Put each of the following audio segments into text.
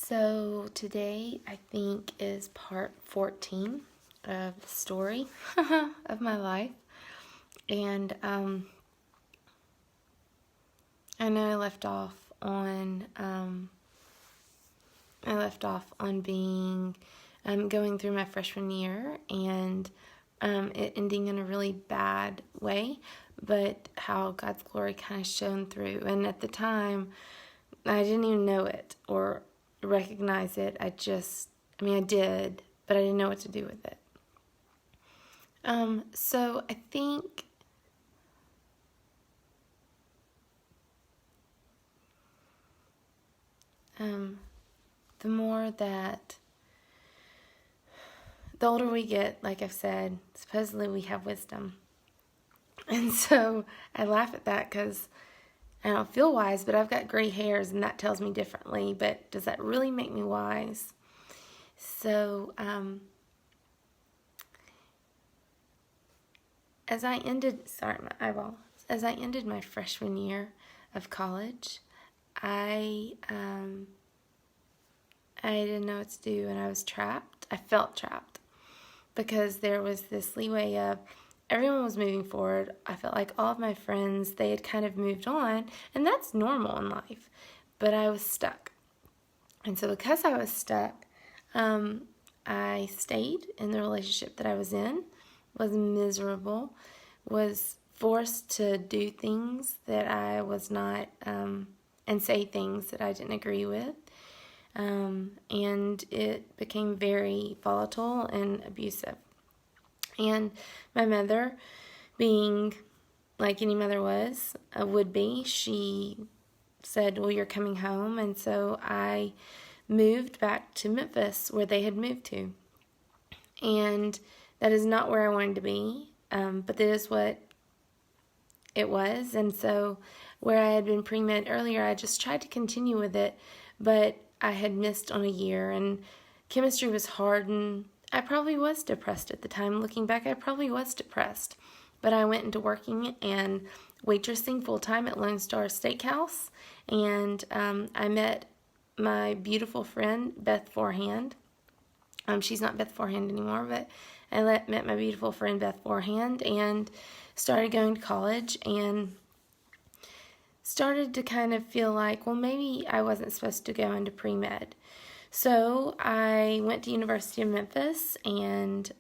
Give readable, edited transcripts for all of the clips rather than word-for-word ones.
So today I think is part 14 of the story of my life. And I know I left off on being going through my freshman year and it ending in a really bad way, but how God's glory kind of shone through. And at the time, I didn't even know it or recognize it. I did, but I didn't know what to do with it. So I think the older we get, like I've said, supposedly we have wisdom. And so I laugh at that because I don't feel wise, but I've got gray hairs and that tells me differently. But does that really make me wise? So as I ended my freshman year of college, I didn't know what to do, and I was trapped. I felt trapped because there was this leeway of everyone was moving forward. I felt like all of my friends, they had kind of moved on, and that's normal in life, but I was stuck. And so because I was stuck, I stayed in the relationship that I was in, was miserable, was forced to do things that I was not, and say things that I didn't agree with. And it became very volatile and abusive. And my mother, being like any mother would be, she said, well, you're coming home. And so I moved back to Memphis where they had moved to. And that is not where I wanted to be, but that is what it was. And so where I had been pre-med earlier, I just tried to continue with it, but I had missed on a year, and chemistry was hard, and I probably was depressed at the time. Looking back, I probably was depressed. But I went into working and waitressing full-time at Lone Star Steakhouse, and I met my beautiful friend, Beth Forehand. She's not Beth Forehand anymore, but I met my beautiful friend, Beth Forehand, and started going to college, and started to kind of feel like, well, maybe I wasn't supposed to go into pre-med. So I went to University of Memphis and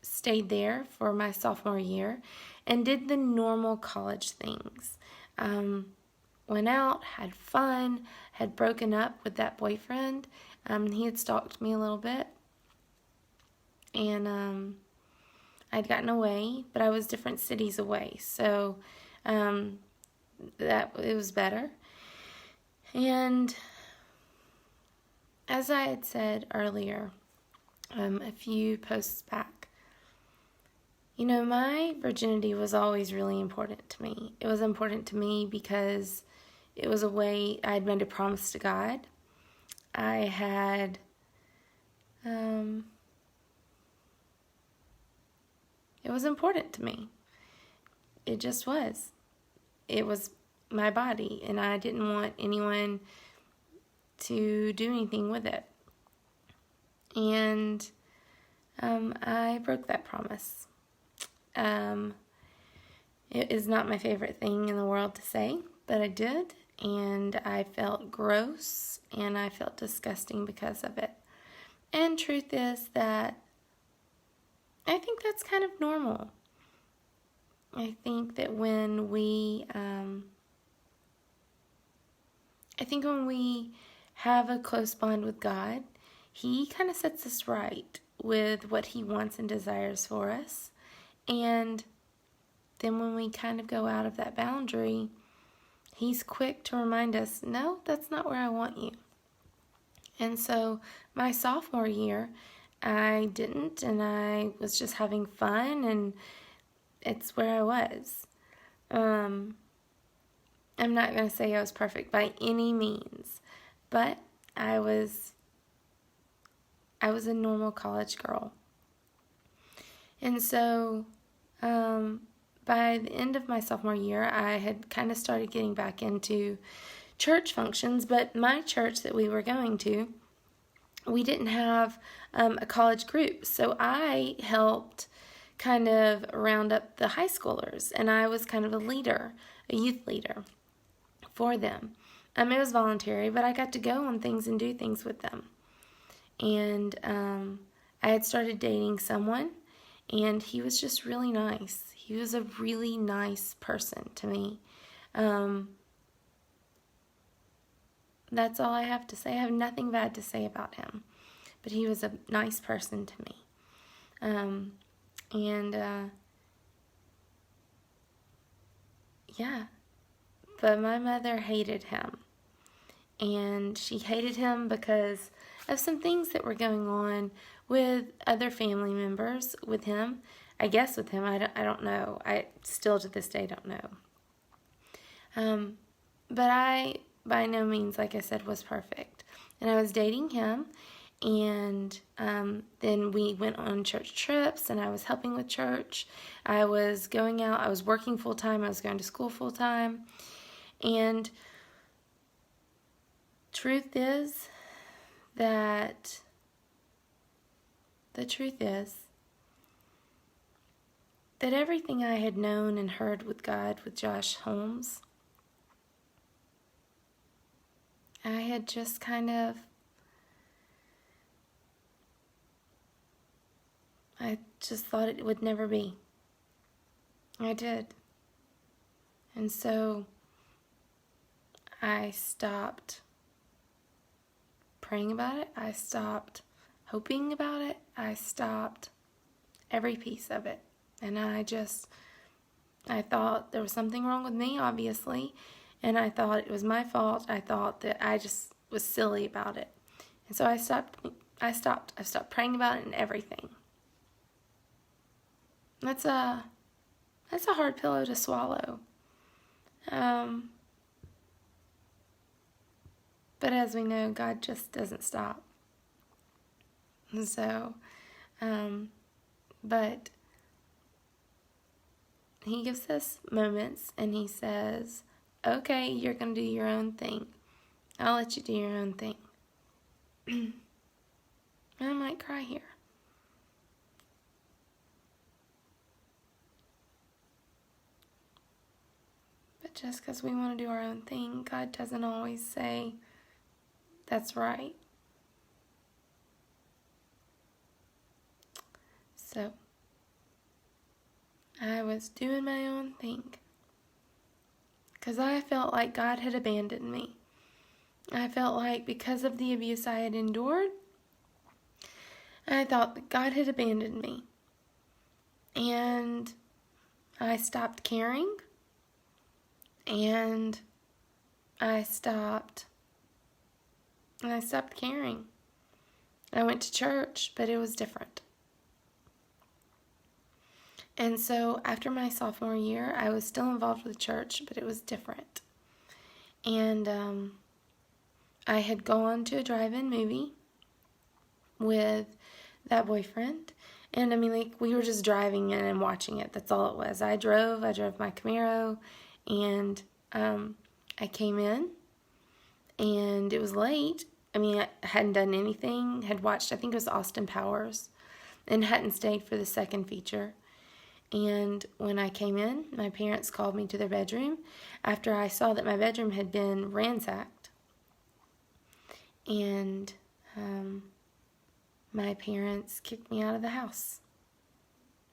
stayed there for my sophomore year and did the normal college things. Went out, had fun, had broken up with that boyfriend. He had stalked me a little bit. And I'd gotten away, but I was different cities away. So that it was better. And as I had said earlier, a few posts back, my virginity was always really important to me. It was important to me because it was a way I'd made a promise to God. I had it was important to me. It just was. It was my body, and I didn't want anyone to do anything with it. And I broke that promise. It is not my favorite thing in the world to say, but I did, and I felt gross, and I felt disgusting because of it. And truth is that I think that's kind of normal. I think that when we have a close bond with God, He kind of sets us right with what He wants and desires for us. And then when we kind of go out of that boundary, He's quick to remind us, no, that's not where I want you. And so my sophomore year, I didn't, and I was just having fun, and it's where I was. I'm not going to say I was perfect by any means, but I was a normal college girl. And so by the end of my sophomore year, I had kind of started getting back into church functions, but my church that we were going to we didn't have a college group. So I helped kind of round up the high schoolers, and I was kind of a leader, a youth leader for them. It was voluntary, but I got to go on things and do things with them. And I had started dating someone, and he was just really nice. He was a really nice person to me. That's all I have to say. I have nothing bad to say about him, but he was a nice person to me. Yeah, but my mother hated him, and she hated him because of some things that were going on with other family members with him. I guess with him, I don't know. I still to this day don't know. But I, by no means, like I said, was perfect. And I was dating him, and then we went on church trips, and I was helping with church. I was going out. I was working full-time. I was going to school full-time. And truth is that everything I had known and heard with God with Josh Holmes, I had just kind of, I just thought it would never be. I did. And so I stopped praying about it. I stopped hoping about it. I stopped every piece of it. And I thought there was something wrong with me, obviously. And I thought it was my fault. I thought that I just was silly about it. And so I stopped praying about it and everything. That's a hard pillow to swallow. But as we know, God just doesn't stop. And so, but he gives us moments and he says, okay, you're going to do your own thing. I'll let you do your own thing. I might cry here. But just because we want to do our own thing, God doesn't always say, that's right. So, I was doing my own thing because I felt like God had abandoned me. I felt like because of the abuse I had endured, I thought that God had abandoned me. And I stopped caring, and I stopped caring. I went to church, but it was different. And so after my sophomore year, I was still involved with church, but it was different. And I had gone to a drive-in movie with that boyfriend. And I mean, like, we were just driving in and watching it. That's all it was. I drove my Camaro, and I came in, and it was late. I mean, I hadn't done anything, had watched, I think it was Austin Powers, and hadn't stayed for the second feature. And when I came in, my parents called me to their bedroom after I saw that my bedroom had been ransacked. And my parents kicked me out of the house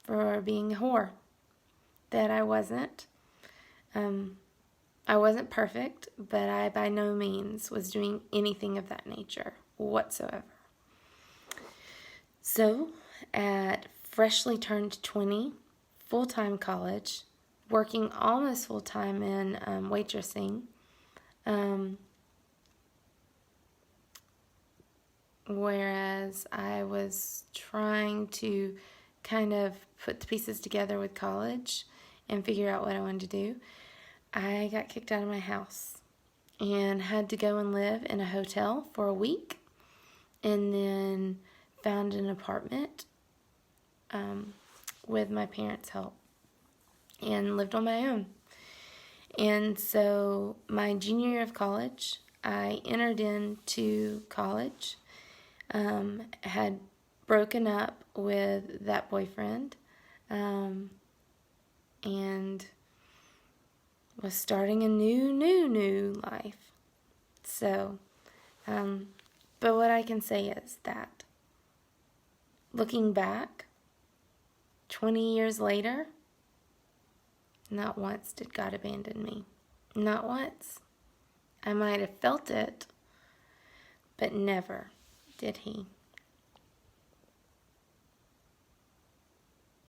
for being a whore. That I wasn't. I wasn't perfect, but I by no means was doing anything of that nature whatsoever. So, at freshly turned 20, full-time college, working almost full-time in waitressing, whereas I was trying to kind of put the pieces together with college and figure out what I wanted to do, I got kicked out of my house and had to go and live in a hotel for a week, and then found an apartment with my parents' help and lived on my own. And so my junior year of college, I entered into college had broken up with that boyfriend, and was starting a new life. So, but what I can say is that looking back, 20 years later, not once did God abandon me. Not once. I might have felt it, but never did He.